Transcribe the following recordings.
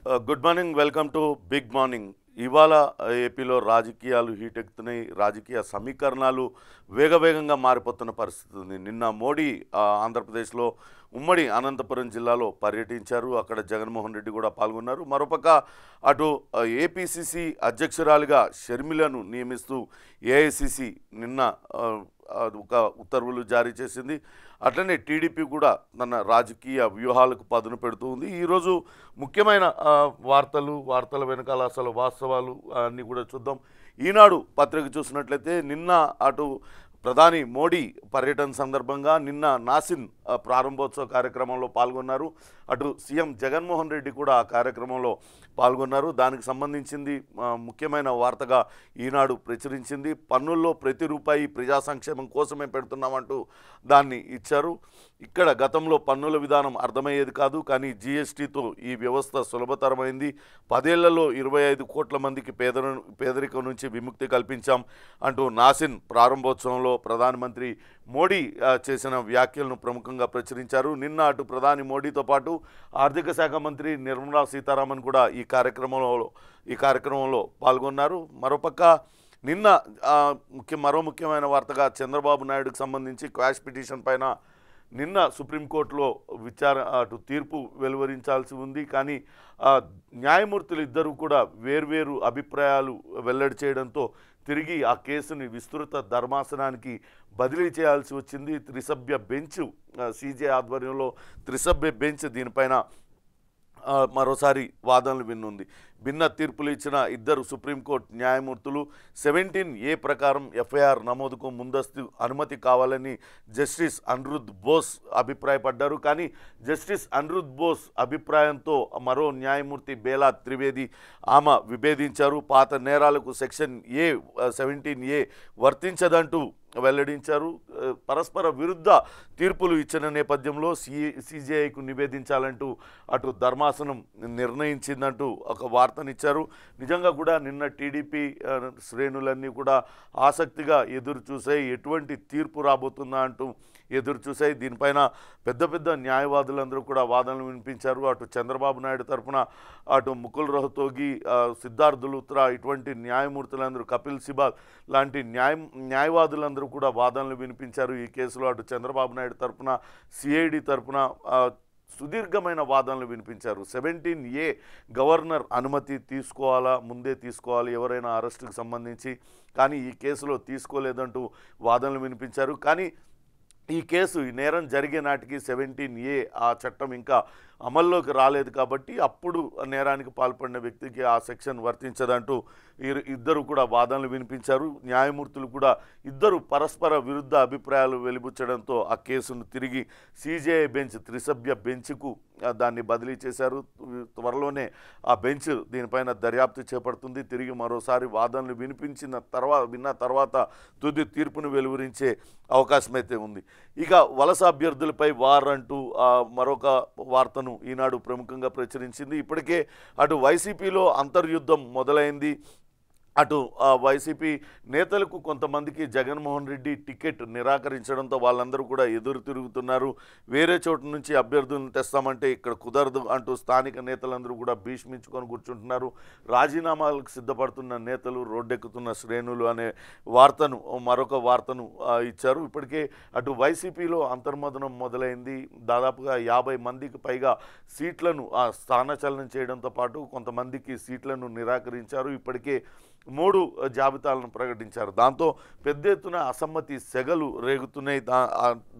Good morning. Welcome to big morning. ఇవాళ ఏపీలో రాజకీయాలు హీటెక్కుతున్నాయి. రాజకీయ సమీకరణాలు వేగవేగంగా మారిపోతున్న పరిస్థితి ఉంది. నిన్న మోడీ ఆంధ్రప్రదేశ్లో ఉమ్మడి అనంతపురం జిల్లాలో పర్యటించారు. అక్కడ జగన్మోహన్ రెడ్డి కూడా పాల్గొన్నారు. మరోపక్క అటు ఏపీసీసీ అధ్యక్షురాలిగా షర్మిలను నియమిస్తూ ఏఐసీసీ నిన్న ఒక ఉత్తర్వులు జారీ చేసింది. అట్లనే టీడీపీ కూడా తన రాజకీయ వ్యూహాలకు పదును పెడుతూ ఉంది. ఈరోజు ముఖ్యమైన వార్తల వెనకాల అసలు వాస్తవాలు అన్నీ కూడా చూద్దాం. ఈనాడు పత్రిక చూసినట్లయితే నిన్న అటు ప్రధాని మోడీ పర్యటన సందర్భంగా నిన్న నాసిన్ ప్రారంభోత్సవ కార్యక్రమంలో పాల్గొన్నారు. అటు సీఎం జగన్మోహన్ రెడ్డి కూడా ఆ కార్యక్రమంలో పాల్గొన్నారు. దానికి సంబంధించింది ముఖ్యమైన వార్తగా ఈనాడు ప్రచురించింది. పన్నుల్లో ప్రతి రూపాయి ప్రజా సంక్షేమం కోసమే పెడుతున్నామంటూ దాన్ని ఇచ్చారు. ఇక్కడ గతంలో పన్నుల విధానం అర్థమయ్యేది కాదు, కానీ జీఎస్టీతో ఈ వ్యవస్థ సులభతరమైంది. 10 ఏళ్లలో 25 కోట్ల మందికి పేదరికం నుంచి విముక్తి కల్పించాం అంటూ నాసిన్ ప్రారంభోత్సవంలో ప్రధానమంత్రి మోడీ చేసిన వ్యాఖ్యలను ప్రముఖంగా ప్రచురించారు. నిన్న అటు ప్రధాని మోడీతో పాటు ఆర్థిక శాఖ మంత్రి నిర్మలా సీతారామన్ కూడా ఈ కార్యక్రమంలో పాల్గొన్నారు. మరోపక్క నిన్న మరో ముఖ్యమైన వార్తగా చంద్రబాబు నాయుడుకు సంబంధించి క్వాష్ పిటిషన్ పైన నిన్న సుప్రీంకోర్టులో అటు తీర్పు వెలువరించాల్సి ఉంది. కానీ న్యాయమూర్తులు ఇద్దరు కూడా వేర్వేరు అభిప్రాయాలు వెల్లడి చేయడంతో తిరిగి ఆ కేసుని విస్తృత ధర్మాసనానికి బదిలీ చేయాల్సి వచ్చింది. త్రిసభ్య బెంచ్, సీజే ఆధ్వర్యంలో త్రిసభ్య బెంచ్ దీనిపైన మరోసారి వాదనలు వినుంది. భిన్న తీర్పులు ఇచ్చిన ఇద్దరు సుప్రీంకోర్టు న్యాయమూర్తులు 17A ప్రకారం ఎఫ్ఐఆర్ నమోదుకు ముందస్తు అనుమతి కావాలని జస్టిస్ అనిరుద్ బోస్ అభిప్రాయపడ్డారు. కానీ జస్టిస్ అనిరుద్ బోస్ అభిప్రాయంతో మరో న్యాయమూర్తి బేలా త్రివేది ఆమె విభేదించారు. పాత నేరాలకు సెక్షన్ 17A వర్తించదంటూ వెల్లడించారు. పరస్పర విరుద్ధ తీర్పులు ఇచ్చిన నేపథ్యంలో సిజేఐకు నివేదించాలంటూ అటు ధర్మాసనం నిర్ణయించిందంటూ ఒక వార్తనిచ్చారు. నిజంగా కూడా నిన్న టీడీపీ శ్రేణులన్నీ కూడా ఆసక్తిగా ఎదురు చూసాయి. ఎటువంటి తీర్పు రాబోతుందా అంటూ ఎదురు చూసాయి. దీనిపైన పెద్ద పెద్ద న్యాయవాదులందరూ కూడా వాదనలు వినిపించారు. అటు చంద్రబాబు నాయుడు తరఫున అటు ముకుల్ రోహతోగి, సిద్ధార్థ్ లూత్రా ఇటువంటి న్యాయమూర్తులందరూ, కపిల్ సిబాల్ లాంటి న్యాయవాదులందరూ కూడా వాదనలు వినిపించారు. ఈ కేసులో అటు చంద్రబాబు నాయుడు తరఫున, సిఐడి తరఫున సుదీర్ఘమైన వాదనలు వినిపించారు. 17A గవర్నర్ అనుమతి ముందే తీసుకోవాలి ఎవరైనా అరెస్టుకు సంబంధించి, కానీ ఈ కేసులో తీసుకోలేదంటూ వాదనలు వినిపించారు. కానీ ఈ నేరం జరిగే నాటికి 17A ఆ చట్టం ఇంకా అమల్లోకి రాలేదు కాబట్టి అప్పుడు నేరానికి పాల్పడిన వ్యక్తికి ఆ సెక్షన్ వర్తించదంటూ ఇద్దరు కూడా వాదనలు వినిపించారు. న్యాయమూర్తులు కూడా ఇద్దరు పరస్పర విరుద్ధ అభిప్రాయాలు వెలిబుచ్చడంతో ఆ కేసును తిరిగి సిజేఐ బెంచ్, త్రిసభ్య బెంచ్కు దాన్ని బదిలీ చేశారు. త్వరలోనే ఆ బెంచ్ దీనిపైన దర్యాప్తు చేపడుతుంది. తిరిగి మరోసారి వాదనలు విన్న తర్వాత తుది తీర్పును వెలువరించే అవకాశం అయితే ఉంది. ఇక వలస అభ్యర్థులపై వార్ అంటూ మరొక వార్తను ఈనాడు ప్రముఖంగా ప్రచురించింది. ఇప్పటికే అటు వైసీపీలో అంతర్యుద్ధం మొదలైంది. అటు వైసీపీ నేతలకు కొంతమందికి జగన్మోహన్ రెడ్డి టికెట్ నిరాకరించడంతో వాళ్ళందరూ కూడా ఎదురు తిరుగుతున్నారు. వేరే చోటు నుంచి అభ్యర్థులను తెస్తామంటే ఇక్కడ కుదరదు అంటూ స్థానిక నేతలందరూ కూడా భీష్మించుకొని కూర్చుంటున్నారు. రాజీనామాలకు సిద్ధపడుతున్న నేతలు, రోడ్డెక్కుతున్న శ్రేణులు అనే మరొక వార్తను ఇచ్చారు. ఇప్పటికే అటు వైసీపీలో అంతర్మదనం మొదలైంది. దాదాపుగా 50 మందికి పైగా సీట్లను స్థానచలనం చేయడంతో పాటు కొంతమందికి సీట్లను నిరాకరించారు. ఇప్పటికే 3 జాబితాలను ప్రకటించారు. దాంతో పెద్ద ఎత్తున అసమ్మతి సెగలు రేగుతున్నాయి.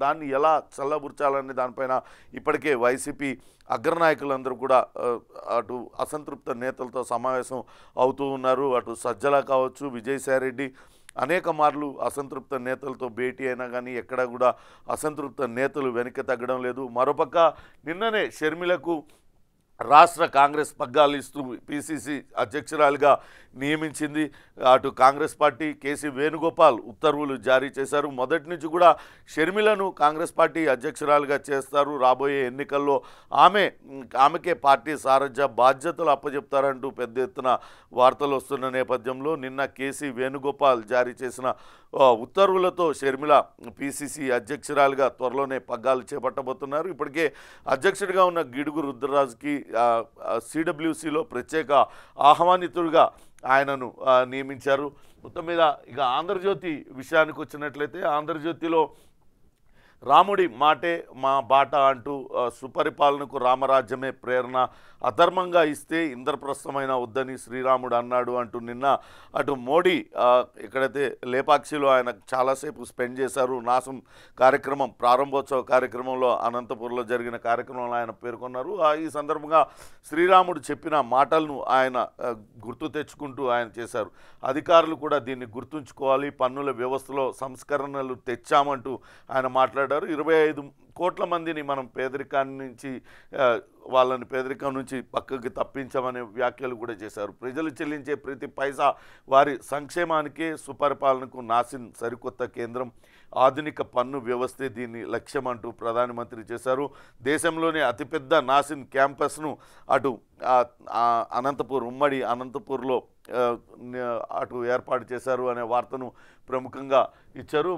దాన్ని ఎలా చల్లబుర్చాలనే దానిపైన ఇప్పటికే వైసీపీ అగ్రనాయకులందరూ కూడా అటు అసంతృప్త నేతలతో సమావేశం అవుతూ ఉన్నారు. అటు సజ్జల కావచ్చు, విజయసాయిరెడ్డి అనేక మార్లు అసంతృప్త నేతలతో భేటీ అయినా కానీ ఎక్కడా కూడా అసంతృప్త నేతలు వెనక్కి తగ్గడం లేదు. మరోపక్క నిన్ననే షర్మిలకు రాష్ట్ర కాంగ్రెస్ పగ్గాలు ఇస్తూ పిసిసి అధ్యక్షురాలిగా నియమించింది. అటు కాంగ్రెస్ పార్టీ కేసీ వేణుగోపాల్ ఉత్తర్వులు జారీ చేశారు. మొదటి నుంచి కూడా షర్మిలను కాంగ్రెస్ పార్టీ అధ్యక్షురాలిగా చేస్తారు. రాబోయే ఎన్నికల్లో ఆమెకే పార్టీ సారథ్య బాధ్యతలు అప్పచెప్తారంటూ పెద్ద ఎత్తున వార్తలు వస్తున్న నేపథ్యంలో నిన్న కేసీ వేణుగోపాల్ జారీ చేసిన ఉత్తర్వులతో షర్మిల పిసిసి అధ్యక్షురాలిగా త్వరలోనే పగ్గాలు చేపట్టబోతున్నారు. ఇప్పటికే అధ్యక్షుడిగా ఉన్న గిడుగు రుద్రరాజుకి సిడబ్ల్యూసిలో ప్రత్యేక ఆహ్వానితుడిగా ఆయనను నియమించారు. మొత్తం మీద ఇక ఆంధ్రజ్యోతి విషయానికి వచ్చినట్లయితే ఆంధ్రజ్యోతిలో రాముడి మాటే మా బాట అంటూ సుపరిపాలనకు రామరాజ్యమే ప్రేరణ, అధర్మంగా ఇస్తే ఇంద్రప్రస్థమైన వద్దని శ్రీరాముడు అన్నాడు అంటూ నిన్న అటు మోడీ ఎక్కడైతే లేపాక్షిలో ఆయన చాలాసేపు స్పెండ్ చేశారు. నాసం కార్యక్రమం ప్రారంభోత్సవ కార్యక్రమంలో అనంతపూర్లో జరిగిన కార్యక్రమంలో ఆయన పేర్కొన్నారు. ఈ సందర్భంగా శ్రీరాముడు చెప్పిన మాటలను ఆయన గుర్తు తెచ్చుకుంటూ ఆయన చేశారు. అధికారులు కూడా దీన్ని గుర్తుంచుకోవాలి, పన్నుల వ్యవస్థలో సంస్కరణలు తెచ్చామంటూ ఆయన మాట్లాడారు. 25 కోట్ల మందిని మనం పేదరికం నుంచి పక్కకి తప్పించామనే వ్యాఖ్యలు కూడా చేశారు. ప్రజలు చెల్లించే ప్రతి పైసా వారి సంక్షేమానికే, సుపరిపాలనకు నాసిన్ సరికొత్త కేంద్రం, ఆధునిక పన్ను వ్యవస్థే దీన్ని లక్ష్యం అంటూ ప్రధానమంత్రి చేశారు. దేశంలోనే అతిపెద్ద నాసిన్ క్యాంపస్ను అటు అనంతపూర్, ఉమ్మడి అనంతపూర్లో అటు ఏర్పాటు చేశారు అనే వార్తను ప్రముఖంగా ఇచ్చారు.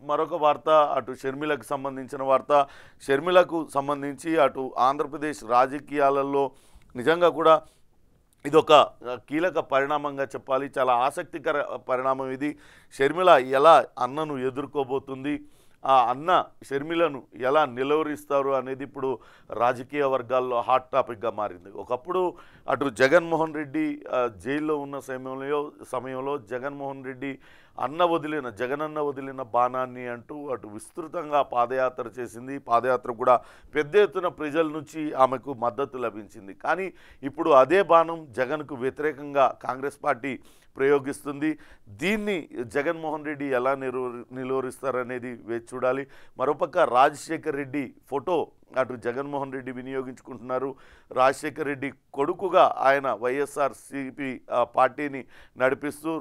మరొక వార్త అటు షర్మిలకు సంబంధించిన వార్త. షర్మిలకు సంబంధించి అటు ఆంధ్రప్రదేశ్ రాజకీయాలలో నిజంగా కూడా ఇదొక కీలక పరిణామంగా చెప్పాలి. చాలా ఆసక్తికర పరిణామం ఇది. షర్మిల ఎలా అన్నను ఎదుర్కోబోతుంది, ఆ అన్న షర్మిలను ఎలా నిలువరిస్తారు అనేది ఇప్పుడు రాజకీయ వర్గాల్లో హాట్ టాపిక్గా మారింది. ఒకప్పుడు అటు జగన్మోహన్ రెడ్డి జైల్లో ఉన్న సమయంలో జగన్మోహన్ రెడ్డి జగనన్న వదిలిన బాణాన్ని అంటూ అటు విస్తృతంగా పాదయాత్ర చేసింది. పాదయాత్ర కూడా పెద్ద ఎత్తున ప్రజల నుంచి ఆమెకు మద్దతు లభించింది. కానీ ఇప్పుడు అదే బాణం జగన్కు వ్యతిరేకంగా కాంగ్రెస్ పార్టీ ప్రయోగిస్తుంది. దీన్ని జగన్మోహన్ రెడ్డి ఎలా నిలువరిస్తారనేది వేచి చూడాలి. మరోపక్క రాజశేఖర్ రెడ్డి ఫోటో అటు జగన్మోహన్ రెడ్డి వినియోగించుకుంటున్నారు. రాజశేఖర్ రెడ్డి కొడుకుగా ఆయన వైఎస్ఆర్సీపీ పార్టీని నడిపిస్తూ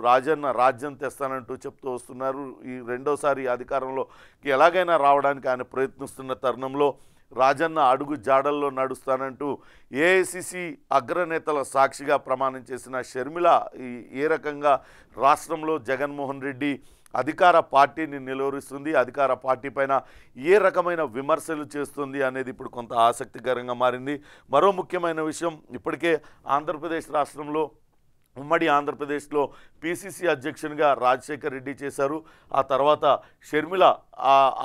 రాజ్యం తెస్తానంటూ చెప్తూ వస్తున్నారు. ఈ రెండోసారి అధికారంలోకి ఎలాగైనా రావడానికి ఆయన ప్రయత్నిస్తున్న తరుణంలో రాజన్న అడుగు జాడల్లో నడుస్తానంటూ ఏఐసిసి అగ్రనేతల సాక్షిగా ప్రమాణం చేసిన షర్మిల ఏ రకంగా రాష్ట్రంలో జగన్మోహన్ రెడ్డి అధికార పార్టీని నిలువరిస్తుంది, అధికార పార్టీ పైన ఏ రకమైన విమర్శలు చేస్తుంది అనేది ఇప్పుడు కొంత ఆసక్తికరంగా మారింది. మరో ముఖ్యమైన విషయం, ఇప్పటికే ఆంధ్రప్రదేశ్ రాష్ట్రంలో ఉమ్మడి ఆంధ్రప్రదేశ్లో పిసిసి అధ్యక్షునిగా రాజశేఖర్ రెడ్డి చేశారు. ఆ తర్వాత షర్మిల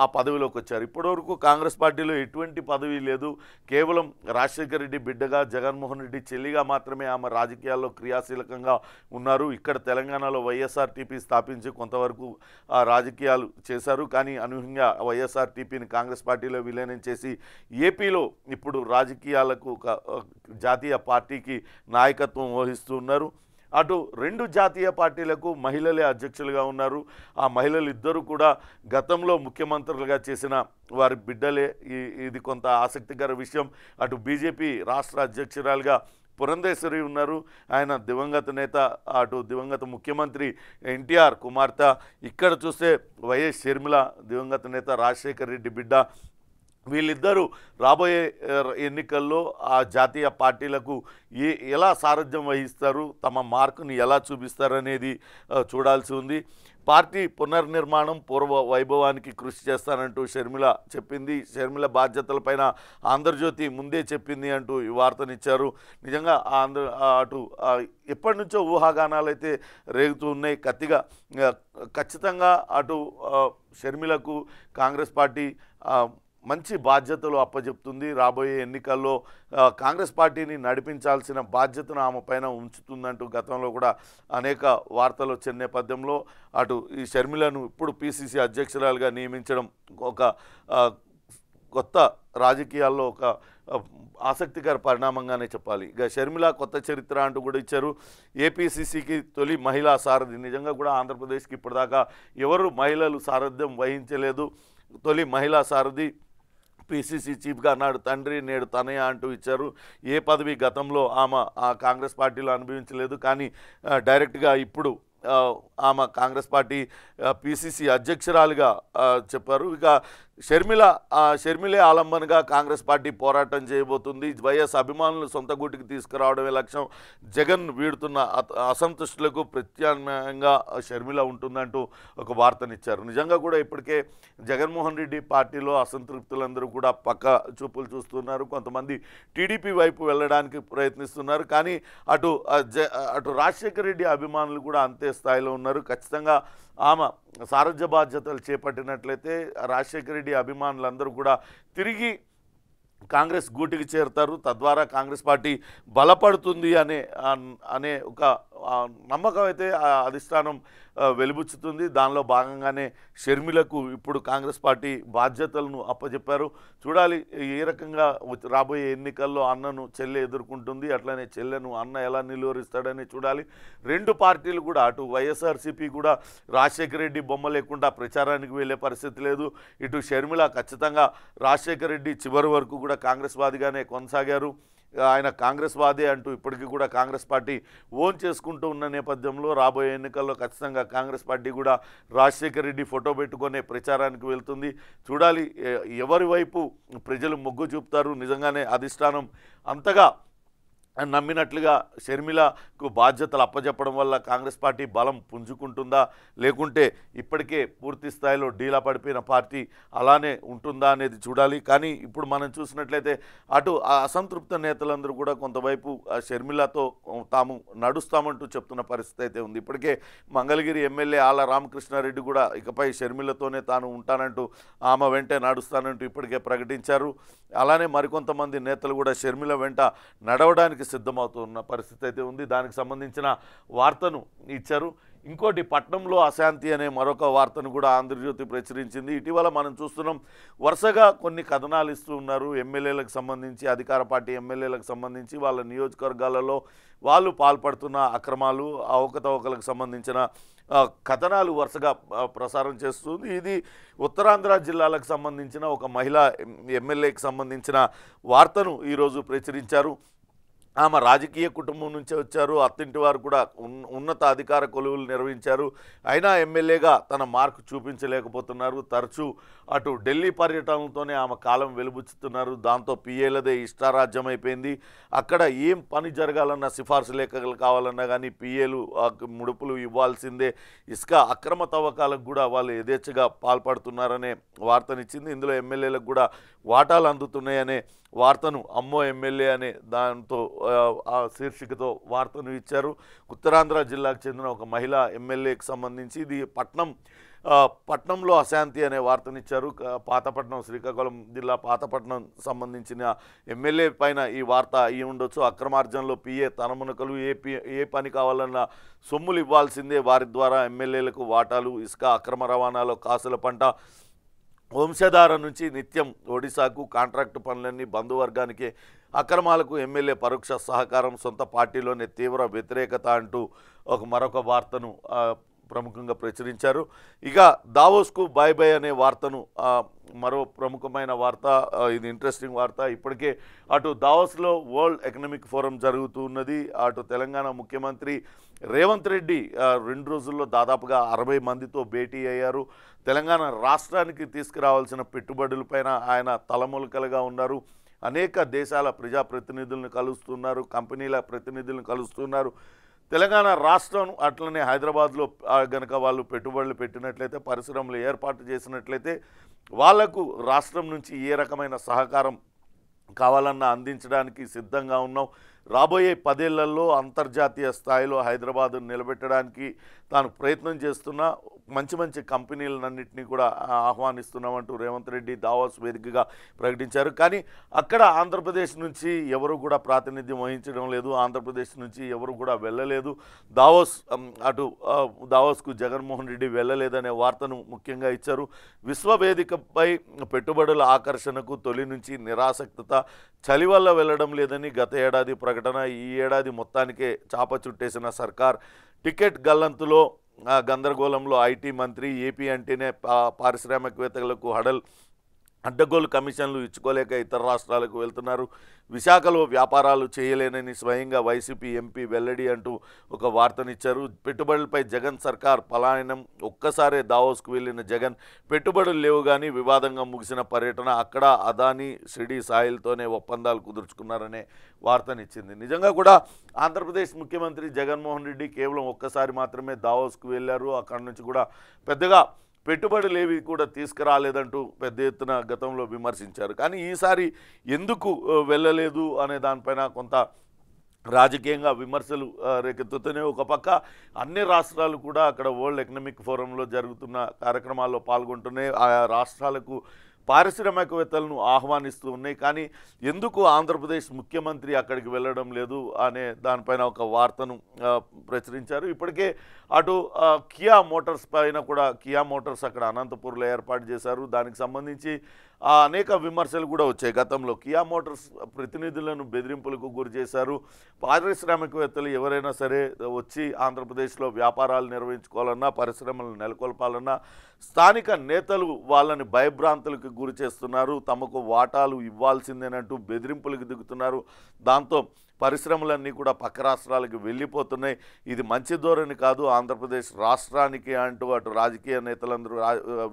ఆ పదవిలోకి వచ్చారు. ఇప్పటివరకు కాంగ్రెస్ పార్టీలో ఎటువంటి పదవి లేదు. కేవలం రాజశేఖర్ రెడ్డి బిడ్డగా, జగన్మోహన్ రెడ్డి చెల్లిగా మాత్రమే ఆమె రాజకీయాల్లో క్రియాశీలకంగా ఉన్నారు. ఇక్కడ తెలంగాణలో వైఎస్ఆర్టీపీ స్థాపించి కొంతవరకు రాజకీయాలు చేశారు. కానీ అనూహ్యంగా వైఎస్ఆర్టీపీని కాంగ్రెస్ పార్టీలో విలీనం చేసి ఏపీలో ఇప్పుడు రాజకీయాలకు జాతీయ పార్టీకి నాయకత్వం వహిస్తూ ఉన్నారు. అటు 2 జాతీయ పార్టీలకు మహిళలే అధ్యక్షులుగా ఉన్నారు. ఆ మహిళలు ఇద్దరు కూడా గతంలో ముఖ్యమంత్రులుగా చేసిన వారి బిడ్డలే. ఇది కొంత ఆసక్తికర విషయం. అటు బీజేపీ రాష్ట్ర అధ్యక్షురాలుగా పురంధేశ్వరి ఉన్నారు, ఆయన దివంగత నేత. అటు దివంగత ముఖ్యమంత్రి ఎన్టీఆర్ కుమార్తె. ఇక్కడ చూస్తే వైఎస్ షర్మిల దివంగత నేత రాజశేఖర్ రెడ్డి బిడ్డ. వీళ్ళిద్దరూ రాబోయే ఎన్నికల్లో ఆ జాతీయ పార్టీలకు ఎలా సారథ్యం వహిస్తారు, తమ మార్కుని ఎలా చూపిస్తారనేది చూడాల్సి ఉంది. పార్టీ పునర్నిర్మాణం, పూర్వ వైభవానికి కృషి చేస్తానంటూ షర్మిల చెప్పింది. షర్మిల బాధ్యతలపైన ఆంధ్రజ్యోతి ముందే చెప్పింది అంటూ ఈ వార్తనిచ్చారు. నిజంగా అటు ఎప్పటి నుంచో ఊహాగానాలు అయితే రేగుతూ ఉన్నాయి. ఖచ్చితంగా అటు షర్మిలకు కాంగ్రెస్ పార్టీ మంచి బాధ్యతలు అప్పచెప్తుంది. రాబోయే ఎన్నికల్లో కాంగ్రెస్ పార్టీని నడిపించాల్సిన బాధ్యతను ఆమె పైన ఉంచుతుందంటూ గతంలో కూడా అనేక వార్తలు వచ్చిన నేపథ్యంలో అటు ఈ షర్మిలను ఇప్పుడు పిసిసి అధ్యక్షురాలుగా నియమించడం ఒక కొత్త రాజకీయాల్లో ఒక ఆసక్తికర పరిణామంగానే చెప్పాలి. ఇక షర్మిల కొత్త చరిత్ర అంటూ కూడా ఇచ్చారు. ఏపీసీసీకి తొలి మహిళా సారథి. నిజంగా కూడా ఆంధ్రప్రదేశ్కి ఇప్పటిదాకా ఎవరు మహిళలు సారథ్యం వహించలేదు. తొలి మహిళా సారథి, పిసిసి చీఫ్గా నాడు తండ్రి నేడు తనయ అంటూ ఇచ్చారు. ఏ పదవి గతంలో ఆమె కాంగ్రెస్ పార్టీలో అనుభవించలేదు. కానీ డైరెక్ట్గా ఇప్పుడు ఆమె కాంగ్రెస్ పార్టీ పిసిసి అధ్యక్షురాలుగా చెప్పారు. ఇక షర్మిలే ఆలంబనగా కాంగ్రెస్ పార్టీ పోరాటం చేయబోతుంది. వైఎస్ అభిమానులు సొంత గూటికి తీసుకురావడమే లక్ష్యం. జగన్ వీడుతున్న అసంతుష్టులకు ప్రత్యామ్నాయంగా షర్మిల ఉంటుందంటూ ఒక వార్తనిచ్చారు. నిజంగా కూడా ఇప్పటికే జగన్మోహన్ రెడ్డి పార్టీలో అసంతృప్తులందరూ కూడా పక్క చూపులు చూస్తున్నారు. కొంతమంది టీడీపీ వైపు వెళ్ళడానికి ప్రయత్నిస్తున్నారు. కానీ అటు రాజశేఖర రెడ్డి అభిమానులు కూడా అంతే స్థాయిలో ఉన్నారు. ఖచ్చితంగా ఆమె సారథ్య బాధ్యతలు చేపట్టినట్లయితే రాజశేఖర రెడ్డి అభిమానులందరూ కూడా తిరిగి కాంగ్రెస్ గూటికి చేరుతారు. తద్వారా కాంగ్రెస్ పార్టీ బలపడుతుంది అనే ఒక నమ్మకం అయితే అధిష్టానం వెలిబుచ్చుతుంది. దానిలో భాగంగానే షర్మిలకు ఇప్పుడు కాంగ్రెస్ పార్టీ బాధ్యతలను అప్పచెప్పారు. చూడాలి ఏ రకంగా రాబోయే ఎన్నికల్లో అన్నను చెల్లె ఎదుర్కొంటుంది, అట్లనే చెల్లెను అన్న ఎలా నిలువరిస్తాడని చూడాలి. రెండు పార్టీలు కూడా అటు వైఎస్ఆర్సీపీ కూడా రాజశేఖర రెడ్డి బొమ్మ లేకుండా ప్రచారానికి వెళ్ళే పరిస్థితి లేదు. ఇటు షర్మిల ఖచ్చితంగా రాజశేఖర రెడ్డి చివరి వరకు కూడా కాంగ్రెస్ వాదిగానే కొనసాగారు. ఆయన కాంగ్రెస్ వాదే అంటూ ఇప్పటికీ కూడా కాంగ్రెస్ పార్టీ ఓన్ చేసుకుంటూ ఉన్న నేపథ్యంలో రాబోయే ఎన్నికల్లో ఖచ్చితంగా కాంగ్రెస్ పార్టీ కూడా రాజశేఖర రెడ్డి ఫోటో పెట్టుకునే ప్రచారానికి వెళ్తుంది. చూడాలి ఎవరి వైపు ప్రజలు మొగ్గు చూపుతారు. నిజంగానే అధిష్టానం అంతగా నమ్మినట్లుగా షర్మిలకు బాధ్యతలు అప్పచెప్పడం వల్ల కాంగ్రెస్ పార్టీ బలం పుంజుకుంటుందా, లేకుంటే ఇప్పటికే పూర్తి స్థాయిలో డీలా పడిపోయిన పార్టీ అలానే ఉంటుందా అనేది చూడాలి. కానీ ఇప్పుడు మనం చూసినట్లయితే అటు అసంతృప్త నేతలందరూ కూడా కొంతవైపు షర్మిలతో తాము నడుస్తామంటూ చెప్తున్న పరిస్థితి అయితే ఉంది. ఇప్పటికే మంగళగిరి ఎమ్మెల్యే ఆళ్ల రామకృష్ణారెడ్డి కూడా ఇకపై షర్మిలతోనే తాను ఉంటానంటూ ఆమె వెంటే నడుస్తానంటూ ఇప్పటికే ప్రకటించారు. అలానే మరికొంతమంది నేతలు కూడా షర్మిల వెంట నడవడానికి సిద్ధమవుతున్న పరిస్థితి అయితే ఉంది. దానికి సంబంధించిన వార్తను ఇచ్చారు. ఇంకోటి పట్నంలో అశాంతి అనే మరొక వార్తను కూడా ఆంధ్రజ్యోతి ప్రచురించింది. ఇటీవల మనం చూస్తున్నాం వరుసగా కొన్ని కథనాలు ఇస్తూ ఉన్నారు. ఎమ్మెల్యేలకు సంబంధించి అధికార పార్టీ ఎమ్మెల్యేలకు సంబంధించి వాళ్ళ నియోజకవర్గాలలో వాళ్ళు పాల్పడుతున్న అక్రమాలు అవకతవకలకు సంబంధించిన కథనాలు వరుసగా ప్రసారం చేస్తుంది. ఇది ఉత్తరాంధ్ర జిల్లాలకు సంబంధించిన ఒక మహిళా ఎమ్మెల్యేకి సంబంధించిన వార్తను ఈరోజు ప్రచురించారు. ఆమె రాజకీయ కుటుంబం నుంచే వచ్చారు. అత్తింటి వారు కూడా ఉన్నత అధికార కొలువులు నిర్వహించారు. అయినా ఎమ్మెల్యేగా తన మార్కు చూపించలేకపోతున్నారు. తరచూ అటు ఢిల్లీ పర్యటనలతోనే ఆమె కాలం వెలుబుచ్చుతున్నారు. దాంతో పిఏలదే ఇష్టారాజ్యం అయిపోయింది. అక్కడ ఏం పని జరగాలన్నా సిఫార్సు లేఖలు కావాలన్నా కానీ పిఏలు ముడుపులు ఇవ్వాల్సిందే. ఇసుక అక్రమ తవ్వకాలకు కూడా వాళ్ళు యథేచ్ఛగా పాల్పడుతున్నారనే వార్తనిచ్చింది. ఇందులో ఎమ్మెల్యేలకు కూడా వాటాలు అందుతున్నాయనే వార్తను అమ్మో ఎమ్మెల్యే అనే దాంతో ఆ శీర్షికతో వార్తను ఇచ్చారు. ఉత్తరాంధ్ర జిల్లాకు చెందిన ఒక మహిళా ఎమ్మెల్యేకి సంబంధించి ఇది పట్నంలో అశాంతి అనే వార్తనిచ్చారు. పాతపట్నం శ్రీకాకుళం జిల్లా పాతపట్నం సంబంధించిన ఎమ్మెల్యే పైన ఈ వార్త అయ్యి ఉండొచ్చు. అక్రమార్జనలో పిఏ తనమునకలు ఏ పని కావాలన్నా సొమ్ములు ఇవ్వాల్సిందే. వారి ద్వారా ఎమ్మెల్యేలకు వాటాలు, ఇసుక అక్రమ రవాణాలో కాసుల పంట, వంశధార నుంచి నిత్యం ఒడిశాకు కాంట్రాక్టు పనులన్నీ బంధువర్గానికి, అక్రమాలకు ఎమ్మెల్యే పరోక్ష సహకారం, సొంత పార్టీలోనే తీవ్ర వ్యతిరేకత అంటూ మరొక వార్తను ప్రముఖంగా ప్రచురించారు. ఇక దావోస్కు బై బై అనే వార్తను మరో ప్రముఖమైన వార్త, ఇది ఇంట్రెస్టింగ్ వార్త. ఇప్పటికే అటు దావోస్లో వరల్డ్ ఎకనామిక్ ఫోరం జరుగుతూ ఉన్నది. అటు తెలంగాణ ముఖ్యమంత్రి రేవంత్ రెడ్డి 2 రోజుల్లో దాదాపుగా 60 మందితో భేటీ అయ్యారు. తెలంగాణ రాష్ట్రానికి తీసుకురావాల్సిన పెట్టుబడులపైన ఆయన తలములకలుగా ఉన్నారు. అనేక దేశాల ప్రజాప్రతినిధులను కలుస్తున్నారు, కంపెనీల ప్రతినిధులను కలుస్తున్నారు. తెలంగాణ రాష్ట్రం అట్లనే హైదరాబాద్లో గనక వాళ్ళు పెట్టుబడులు పెట్టినట్లయితే, పరిశ్రమలు ఏర్పాటు చేసినట్లయితే వాళ్లకు రాష్ట్రం నుంచి ఏ రకమైన సహకారం కావాలన్నా అందించడానికి సిద్ధంగా ఉన్నాం. రాబోయే 10 ఏళ్లలో అంతర్జాతీయ స్థాయిలో హైదరాబాద్ నిలబెట్టడానికి తాను ప్రయత్నం చేస్తున్న మంచి కంపెనీలన్నింటినీ కూడా ఆహ్వానిస్తున్నామంటూ రేవంత్ రెడ్డి దావోస్ వేదికగా ప్రకటించారు. కానీ అక్కడ ఆంధ్రప్రదేశ్ నుంచి ఎవరు కూడా ప్రాతినిధ్యం వహించడం లేదు. ఆంధ్రప్రదేశ్ నుంచి ఎవరు కూడా వెళ్ళలేదు. దావోస్కు జగన్మోహన్ రెడ్డి వెళ్ళలేదనే వార్తను ముఖ్యంగా ఇచ్చారు. విశ్వవేదికపై పెట్టుబడుల ఆకర్షణకు తొలి నుంచి నిరాసక్తత, చలి వల్ల వెళ్ళడం లేదని గత ఏడాది ప్రకటన. ఈ ఏడాది మొత్తానికే చాప చుట్టేసిన సర్కార్. టికెట్ గల్లంతులో గందరగోళంలో ఐటీ మంత్రి. ఏపీ అంటేనే పారిశ్రామికవేత్తలకు అడ్డగోలు కమిషన్లు ఇచ్చుకోలేక ఇతర రాష్ట్రాలకు వెళ్తున్నారు. విశాఖలో వ్యాపారాలు చేయలేనని స్వయంగా వైసీపీ ఎంపీ వెల్లడి అంటూ ఒక వార్తనిచ్చారు. పెట్టుబడులపై జగన్ సర్కార్ పలాయనం. ఒక్కసారే దావోస్కు వెళ్ళిన జగన్ పెట్టుబడులు లేవు కానీ వివాదంగా ముగిసిన పర్యటన. అక్కడ అదానీ షిరిడి సాయిల్తోనే ఒప్పందాలు కుదుర్చుకున్నారనే వార్తనిచ్చింది. నిజంగా కూడా ఆంధ్రప్రదేశ్ ముఖ్యమంత్రి జగన్మోహన్ రెడ్డి కేవలం ఒక్కసారి మాత్రమే దావోస్కు వెళ్ళారు. అక్కడి నుంచి కూడా పెద్దగా పెట్టుబడులు ఏవి కూడా తీసుకురాలేదంటూ పెద్ద ఎత్తున గతంలో విమర్శించారు. కానీ ఈసారి ఎందుకు వెళ్ళలేదు అనే దానిపైన కొంత రాజకీయంగా విమర్శలు రేకెత్తుతున్నాయి. ఒక పక్క అన్ని రాష్ట్రాలు కూడా అక్కడ వరల్డ్ ఎకనామిక్ ఫోరంలో జరుగుతున్న కార్యక్రమాల్లో పాల్గొంటున్నాయి. ఆయా రాష్ట్రాలకు పారిశ్రామికవేత్తలను ఆహ్వానిస్తూ ఉన్నాయి. కానీ ఎందుకు ఆంధ్రప్రదేశ్ ముఖ్యమంత్రి అక్కడికి వెళ్ళడం లేదు అనే దానిపైన ఒక వార్తను ప్రచురించారు. ఇప్పటికే అటు కియా మోటార్స్ పైన కూడా కియా మోటార్స్ అక్కడ అనంతపూర్లో ఏర్పాటు చేశారు. దానికి సంబంధించి అనేక విమర్శలు కూడా వచ్చాయి. గతంలో కియా మోటార్స్ ప్రతినిధులను బెదిరింపులకు గురి చేశారు. పారిశ్రామికవేత్తలు ఎవరైనా సరే వచ్చి ఆంధ్రప్రదేశ్లో వ్యాపారాలు నిర్వహించుకోవాలన్నా పరిశ్రమలు నెలకొల్పాలన్నా స్థానిక నేతలు వాళ్ళని భయభ్రాంతులకు గురి చేస్తున్నారు. తమకు వాటాలు ఇవ్వాల్సిందేనంటూ బెదిరింపులకు దిగుతున్నారు. దాంతో పరిశ్రమలన్నీ కూడా పక్క రాష్ట్రాలకు వెళ్ళిపోతున్నాయి. ఇది మంచి ధోరణి కాదు ఆంధ్రప్రదేశ్ రాష్ట్రానికి అంటూ అటు రాజకీయ నేతలందరూ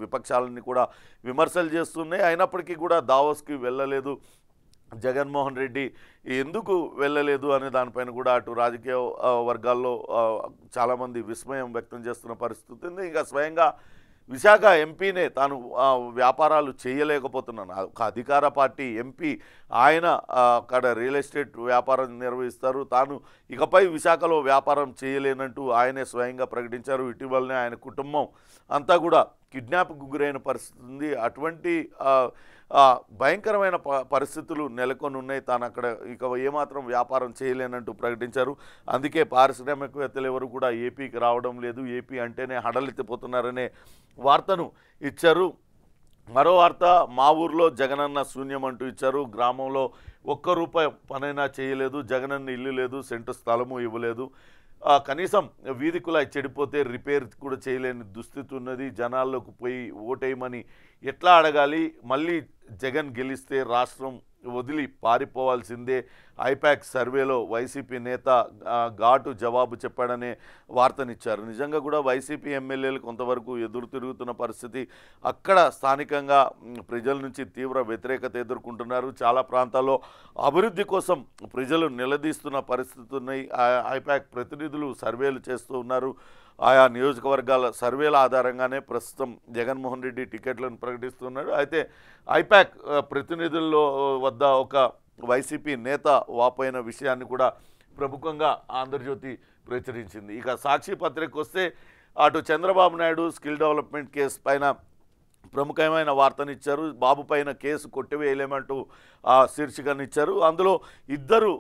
విపక్షాలన్నీ కూడా విమర్శలు చేస్తున్నాయి. అయినప్పటికీ కూడా దావోస్కి వెళ్ళలేదు జగన్మోహన్ రెడ్డి. ఎందుకు వెళ్ళలేదు అనే దానిపైన కూడా అటు రాజకీయ వర్గాల్లో చాలామంది విస్మయం వ్యక్తం చేస్తున్న పరిస్థితి ఉంది. ఇంకా స్వయంగా విశాఖ ఎంపీనే తాను వ్యాపారాలు చేయలేకపోతున్నాను, ఒక అధికార పార్టీ ఎంపీ ఆయన అక్కడ రియల్ ఎస్టేట్ వ్యాపారం నిర్వహిస్తారు, తాను ఇకపై విశాఖలో వ్యాపారం చేయలేనంటూ ఆయనే స్వయంగా ప్రకటించారు. ఇటీవలనే ఆయన కుటుంబం అంతా కూడా కిడ్నాప్కు గురైన పరిస్థితి ఉంది. అటువంటి భయంకరమైన పరిస్థితులు నెలకొని ఉన్నాయి. తాను అక్కడ ఇక ఏమాత్రం వ్యాపారం చేయలేనంటూ ప్రకటించారు. అందుకే పారిశ్రామికవేత్తలు ఎవరు కూడా ఏపీకి రావడం లేదు, ఏపీ అంటేనే హడలెత్తిపోతున్నారనే వార్తను ఇచ్చారు. మరో వార్త, మా ఊర్లో జగనన్న శూన్యం అంటూ ఇచ్చారు. గ్రామంలో ₹1 పనైనా చేయలేదు, జగనన్న ఇల్లు లేదు, సెంటు స్థలము ఇవ్వలేదు, కనీసం వీధి కుళాయి చెడిపోతే రిపేర్ కూడా చేయలేని దుస్థితి ఉన్నది. జనాల్లోకి పోయి ఓటేయమని ఎట్లా అడగాలి? మళ్ళీ జగన్ గెలిస్తే రాష్ట్రం వదిలి పారిపోవాల్సిందే. ఐపాక్ సర్వేలో వైసీపీ నేత ఘాటు జవాబు చెప్పాడనే వార్తనిచ్చారు. నిజంగా కూడా వైసీపీ ఎమ్మెల్యేలు కొంతవరకు ఎదురు తిరుగుతున్న పరిస్థితి. అక్కడ స్థానికంగా ప్రజల నుంచి తీవ్ర వ్యతిరేకత ఎదుర్కొంటున్నారు. చాలా ప్రాంతాల్లో అభివృద్ధి కోసం ప్రజలు నిలదీస్తున్న పరిస్థితి ఉన్నాయి. ఐపాక్ ప్రతినిధులు సర్వేలు చేస్తూ ఉన్నారు. ఆయా నియోజకవర్గాల సర్వేల ఆధారంగానే ప్రస్తుతం జగన్మోహన్ రెడ్డి టికెట్లను ప్రకటిస్తున్నాడు. అయితే ఐపాక్ ప్రతినిధుల్లో వద్ద ఒక వైసీపీ నేత వాపోయిన విషయాన్ని కూడా ప్రముఖంగా ఆంధ్రజ్యోతి ప్రచురించింది. ఇక సాక్షి పత్రికకు వస్తే అటు Chandrababu Naidu skill development case పైన ప్రముఖమైన వార్తనిచ్చారు. బాబు పైన కేసు కొట్టివేయలేమంటూ శీర్షికనిచ్చారు. అందులో ఇద్దరు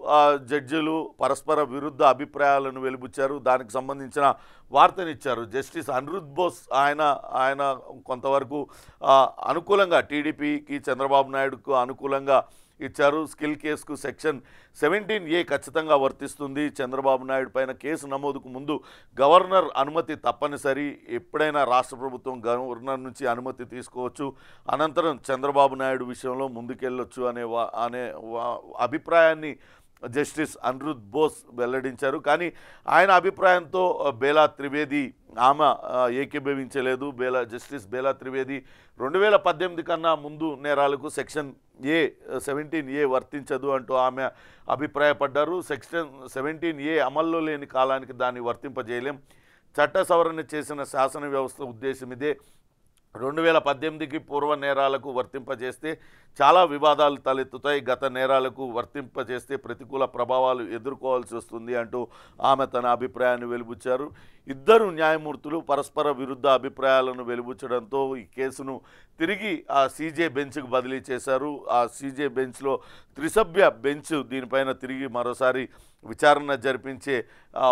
జడ్జిలు పరస్పర విరుద్ధ అభిప్రాయాలను వెలిబుచ్చారు. దానికి సంబంధించిన వార్తనిచ్చారు. జస్టిస్ అనిరుద్ బోస్ ఆయన కొంతవరకు అనుకూలంగా టీడీపీకి చంద్రబాబు నాయుడుకు అనుకూలంగా ఇచ్చారు. స్కిల్ కేసుకు సెక్షన్ 17A ఖచ్చితంగా వర్తిస్తుంది. చంద్రబాబు నాయుడు పైన కేసు నమోదుకు ముందు గవర్నర్ అనుమతి తప్పనిసరి. ఎప్పుడైనా రాష్ట్ర ప్రభుత్వం గవర్నర్ నుంచి అనుమతి తీసుకోవచ్చు, అనంతరం చంద్రబాబు నాయుడు విషయంలో ముందుకెళ్ళొచ్చు అనే అభిప్రాయాన్ని జస్టిస్ అనిరుద్ బోస్ వెల్లడించారు. కానీ ఆయన అభిప్రాయంతో బేలా త్రివేది ఆమె ఏకీభవించలేదు. జస్టిస్ బేలా త్రివేది 2018 కన్నా ముందు నేరాలకు సెక్షన్ 17A వర్తించదు అంటూ ఆమె అభిప్రాయపడ్డారు. సెక్షన్ 17A అమల్లో లేని కాలానికి దాన్ని వర్తింపజేయలేం. చట్ట సవరణ చేసిన శాసన వ్యవస్థ ఉద్దేశం ఇదే. 2018కి పూర్వ నేరాలకు వర్తింపజేస్తే చాలా వివాదాలు తలెత్తుతాయి. గత నేరాలకు వర్తింపజేస్తే ప్రతికూల ప్రభావాలు ఎదుర్కోవాల్సి వస్తుంది అంటూ ఆమె తన అభిప్రాయాన్ని వెలిబుచ్చారు. ఇద్దరు న్యాయమూర్తులు పరస్పర విరుద్ధ అభిప్రాయాలను వెలిబుచ్చడంతో ఈ కేసును తిరిగి సీజే బెంచ్కు బదిలీ చేశారు. సీజే బెంచ్లో త్రిసభ్య బెంచ్ దీనిపైన తిరిగి మరోసారి విచారణ జరిపించే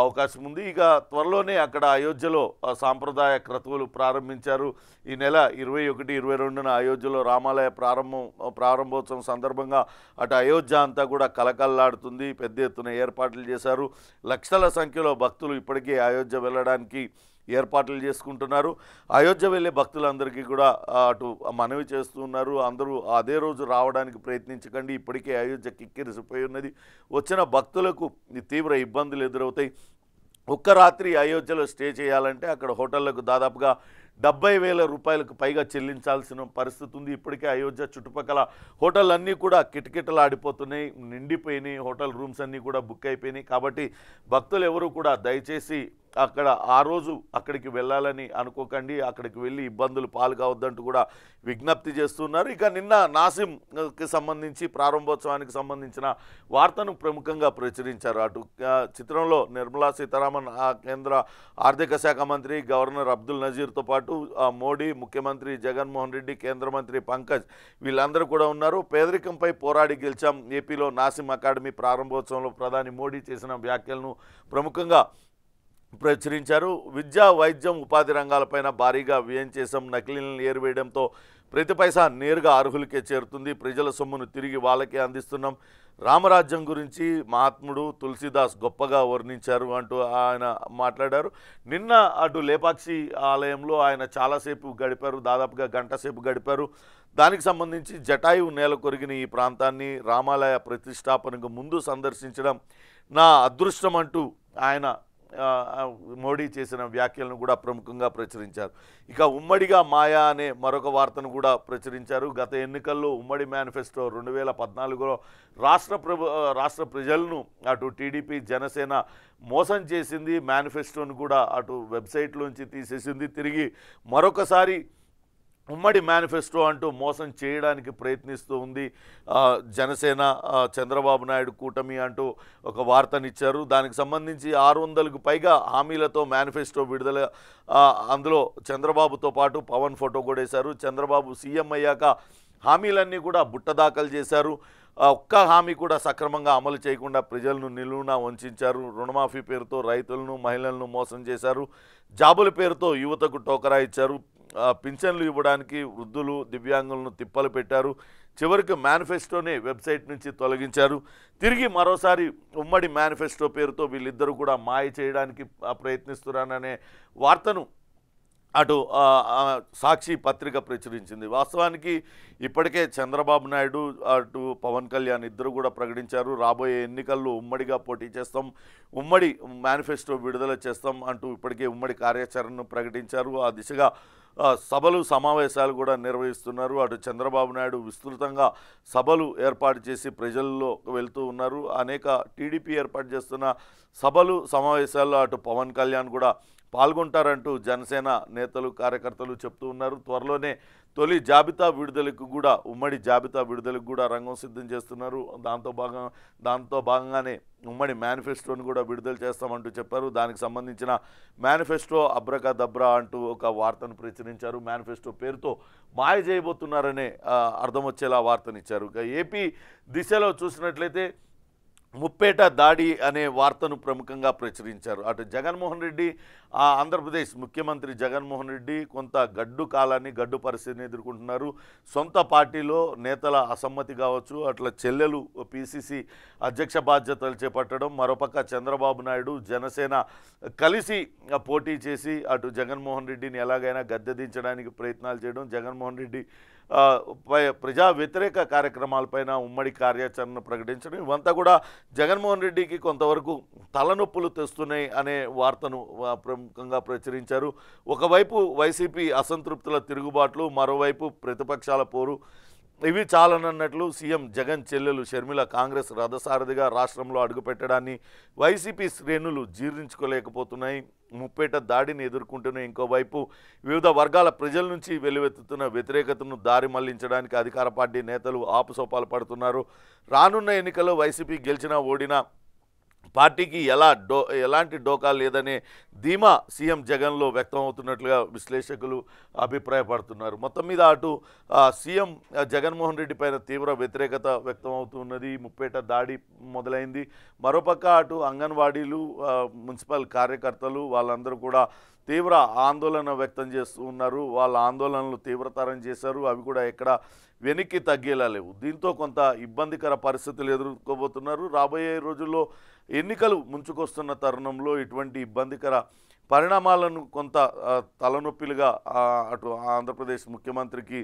అవకాశం ఉంది. ఇక త్వరలోనే అక్కడ అయోధ్యలో సాంప్రదాయ క్రతువులు ప్రారంభించారు. ఈ నెల 21, 22న అయోధ్యలో రామాలయ ప్రారంభోత్సవం సందర్భంగా అటు అయోధ్య అంతా కూడా కలకల్లాడుతుంది. పెద్ద ఎత్తున ఏర్పాట్లు చేశారు. లక్షల సంఖ్యలో భక్తులు ఇప్పటికే అయోధ్య వెళ్ళడానికి ఏర్పాట్లు చేసుకుంటున్నారు. అయోధ్య వెళ్ళే భక్తులందరికీ కూడా అటు మనవి చేస్తున్నారు. అందరూ అదే రోజు రావడానికి ప్రయత్నించకండి. ఇప్పటికే అయోధ్య కిక్కిరిసిపోయి ఉన్నది. వచ్చిన భక్తులకు తీవ్ర ఇబ్బందులు ఎదురవుతాయి. ఒక్క రాత్రి అయోధ్యలో స్టే చేయాలంటే అక్కడ హోటళ్లకు దాదాపుగా 70,000 రూపాయలకు పైగా చెల్లించాల్సిన పరిస్థితి ఉంది. ఇప్పటికే అయోధ్య చుట్టుపక్కల హోటళ్ళన్నీ కూడా కిటకిటలాడిపోతున్నాయి, నిండిపోయినాయి. హోటల్ రూమ్స్ అన్నీ కూడా బుక్ అయిపోయినాయి. కాబట్టి భక్తులు ఎవరు కూడా దయచేసి అక్కడ ఆ రోజు అక్కడికి వెళ్ళాలని అనుకోకండి. అక్కడికి వెళ్ళి ఇబ్బందులు పాలు కావద్దంటూ కూడా విజ్ఞప్తి చేస్తున్నారు. ఇక నిన్న నాసిమ్కి సంబంధించి ప్రారంభోత్సవానికి సంబంధించిన వార్తను ప్రముఖంగా ప్రచురించారు. అటు చిత్రంలో నిర్మలా సీతారామన్, కేంద్ర ఆర్థిక శాఖ మంత్రి గవర్నర్ అబ్దుల్ నజీర్తో పాటు మోడీ, ముఖ్యమంత్రి జగన్మోహన్ రెడ్డి, కేంద్ర మంత్రి పంకజ్ వీళ్ళందరూ కూడా ఉన్నారు. పేదరికంపై పోరాడి గెలిచాం, ఏపీలో నాసిమ్ అకాడమీ ప్రారంభోత్సవంలో ప్రధాని మోడీ చేసిన వ్యాఖ్యలను ప్రముఖంగా ప్రచురించారు. విద్య, వైద్యం, ఉపాధి రంగాలపైన భారీగా వ్యయం చేసాం, నకిలీలను ఏరివేయడంతో ప్రతి పైసా నేరుగా అర్హులకే చేరుతుంది, ప్రజల సొమ్మును తిరిగి వాళ్ళకే అందిస్తున్నాం, రామరాజ్యం గురించి మహాత్ముడు తులసీదాస్ గొప్పగా వర్ణించారు అంటూ ఆయన మాట్లాడారు. నిన్న అటు లేపాక్షి ఆలయంలో ఆయన చాలాసేపు గడిపారు, దాదాపుగా గంట సేపు గడిపారు. దానికి సంబంధించి జటాయువు నేల కొరిగిన ఈ ప్రాంతాన్ని రామాలయ ప్రతిష్టాపనకు ముందు సందర్శించడం నా అదృష్టం అంటూ ఆయన మోడీ చేసిన వ్యాఖ్యలను కూడా ప్రముఖంగా ప్రచురించారు. ఇక ఉమ్మడిగా మాయా అనే మరొక వార్తను కూడా ప్రచురించారు. గత ఎన్నికల్లో ఉమ్మడి మేనిఫెస్టో 2014లో రాష్ట్ర ప్రజలను అటు టీడీపీ, జనసేన మోసం చేసింది. మేనిఫెస్టోను కూడా అటు వెబ్సైట్లోంచి తీసేసింది. తిరిగి మరొకసారి ఉమ్మడి మేనిఫెస్టో అంటూ మోసం చేయడానికి ప్రయత్నిస్తూ ఉంది జనసేన, చంద్రబాబు నాయుడు కూటమి అంటూ ఒక వార్తనిచ్చారు. దానికి సంబంధించి 600కు పైగా హామీలతో మేనిఫెస్టో విడుదల. అందులో చంద్రబాబుతో పాటు పవన్ ఫోటో కూడా వేశారు. చంద్రబాబు సీఎం అయ్యాక హామీలన్నీ కూడా బుట్టదాఖలు చేశారు. ఒక్క హామీ కూడా సక్రమంగా అమలు చేయకుండా ప్రజలను నిలువునా వంచారు. రుణమాఫీ పేరుతో రైతులను, మహిళలను మోసం చేశారు. జాబుల పేరుతో యువతకు టోకరా ఇచ్చారు. పింఛన్లు ఇవ్వడానికి వృద్ధులు, దివ్యాంగులను తిప్పలు పెట్టారు. చివరికి మేనిఫెస్టోనే వెబ్సైట్ నుంచి తొలగించారు. తిరిగి మరోసారి ఉమ్మడి మేనిఫెస్టో పేరుతో వీళ్ళిద్దరూ కూడా మాయ చేయడానికి ప్రయత్నిస్తున్నారనే వార్తను అటు సాక్షి పత్రిక ప్రచురించింది. వాస్తవానికి ఇప్పటికే చంద్రబాబు నాయుడు, అటు పవన్ కళ్యాణ్ ఇద్దరు కూడా ప్రకటించారు, రాబోయే ఎన్నికల్లో ఉమ్మడిగా పోటీ చేస్తాం, ఉమ్మడి మేనిఫెస్టో విడుదల చేస్తాం అంటూ ఇప్పటికే ఉమ్మడి కార్యాచరణను ప్రకటించారు. ఆ దిశగా సభలు, సమావేశాలు కూడా నిర్వహిస్తున్నారు. అటు చంద్రబాబు నాయుడు విస్తృతంగా సభలు ఏర్పాటు చేసి ప్రజల్లో వెళ్తూ ఉన్నారు. అనేక టీడీపీ ఏర్పాటు చేస్తున్న సభలు, సమావేశాల్లో అటు పవన్ కళ్యాణ్ కూడా పాల్గొంటారంటూ జనసేన నేతలు, కార్యకర్తలు చెప్తూ ఉన్నారు. త్వరలోనే తొలి జాబితా విడుదలకు కూడా, ఉమ్మడి జాబితా విడుదలకు కూడా రంగం సిద్ధం చేస్తున్నారు. దాంతో భాగంగానే ఉమ్మడి మేనిఫెస్టోను కూడా విడుదల చేస్తామంటూ చెప్పారు. దానికి సంబంధించిన మేనిఫెస్టో అబ్రకదబ్రా అంటూ ఒక వార్తను ప్రచురించారు. మేనిఫెస్టో పేరుతో మాయ చేయబోతున్నారనే అర్థం వచ్చేలా వార్తనిచ్చారు. ఇక ఏపీ దిశలో చూసినట్లయితే ముప్పేట దాడి అనే వార్తను ప్రముఖంగా ప్రచురించారు. అటు జగన్మోహన్ రెడ్డి, ఆంధ్రప్రదేశ్ ముఖ్యమంత్రి జగన్మోహన్ రెడ్డి కొంత గడ్డు పరిస్థితిని ఎదుర్కొంటున్నారు. సొంత పార్టీలో నేతల అసమ్మతి కావచ్చు, అట్లా చెల్లెలు పిసిసి అధ్యక్ష బాధ్యతలు చేపట్టడం, మరోపక్క చంద్రబాబు నాయుడు, జనసేన కలిసి పోటీ చేసి అటు జగన్మోహన్ రెడ్డిని ఎలాగైనా గద్దెదించడానికి ప్రయత్నాలు చేయడం, జగన్మోహన్ రెడ్డి ప్రజా వ్యతిరేక కార్యక్రమాలపైన ఉమ్మడి కార్యాచరణ ప్రకటించడం, ఇవంతా కూడా జగన్మోహన్ రెడ్డికి కొంతవరకు తలనొప్పులు తెస్తున్నాయి అనే వార్తను ప్రముఖంగా ప్రచురించారు. ఒకవైపు వైసీపీ అసంతృప్తుల తిరుగుబాట్లు, మరోవైపు ప్రతిపక్షాల పోరు, ఇవి చాలనన్నట్లు సీఎం జగన్ చెల్లెలు షర్మిల కాంగ్రెస్ రథసారథిగా రాష్ట్రంలో అడుగుపెట్టడాన్ని వైసీపీ శ్రేణులు జీర్ణించుకోలేకపోతున్నాయి. ముప్పేట దాడిని ఎదుర్కొంటున్న ఇంకోవైపు వివిధ వర్గాల ప్రజల నుంచి వెలువెత్తుతున్న వ్యతిరేకతను దారి మళ్లించడానికి అధికార పార్టీ నేతలు ఆపుసోపాలు పడుతున్నారు. రానున్న ఎన్నికల్లో వైసీపీ గెలిచినా ఓడినా పార్టీకి ఎలాంటి డోకా లేదనే ధీమా సీఎం జగన్లో వ్యక్తమవుతున్నట్లుగా విశ్లేషకులు అభిప్రాయపడుతున్నారు. మొత్తం మీద అటు సీఎం జగన్మోహన్ రెడ్డి పైన తీవ్ర వ్యతిరేకత వ్యక్తమవుతున్నది. ముప్పేట దాడి మొదలైంది. మరోపక్క అటు అంగన్వాడీలు, మున్సిపల్ కార్యకర్తలు వాళ్ళందరూ కూడా తీవ్ర ఆందోళన వ్యక్తం చేస్తూ ఉన్నారు. వాళ్ళ ఆందోళనలు తీవ్రతరం చేశారు. అవి కూడా ఎక్కడ వెనక్కి తగ్గేలా లేవు. దీంతో కొంత ఇబ్బందికర పరిస్థితులు ఎదుర్కోబోతున్నారు. రాబోయే రోజుల్లో ఎన్నికలు ముంచుకొస్తున్న తరుణంలో ఇటువంటి ఇబ్బందికర పరిణామాలను కొంత తలనొప్పిలుగా అటు ఆంధ్రప్రదేశ్ ముఖ్యమంత్రికి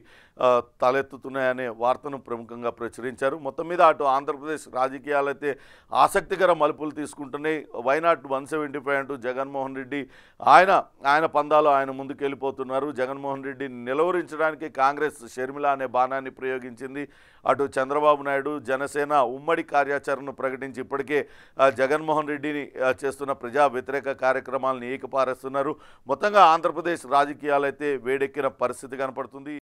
తలెత్తుతున్నాయనే వార్తను ప్రముఖంగా ప్రచురించారు. మొత్తం మీద అటు ఆంధ్రప్రదేశ్ రాజకీయాలైతే ఆసక్తికర మలుపులు తీసుకుంటున్నాయి. వైనాట్ 175 అంటూ జగన్మోహన్ రెడ్డి ఆయన పందాలో ఆయన ముందుకెళ్ళిపోతున్నారు. జగన్మోహన్ రెడ్డిని నిలవరించడానికి కాంగ్రెస్ షర్మిల అనే బాణాన్ని ప్రయోగించింది. అటు చంద్రబాబు నాయుడు జనసేన ఉమ్మడి కార్యాచరణను ప్రకటించి ఇప్పటికే జగన్మోహన్ రెడ్డిని చేస్తున్న ప్రజా వ్యతిరేక కార్యక్రమాలను ఏకపారేస్తున్నారు. మొత్తంగా ఆంధ్రప్రదేశ్ రాజకీయాలైతే వేడెక్కిన పరిస్థితి కనపడుతుంది.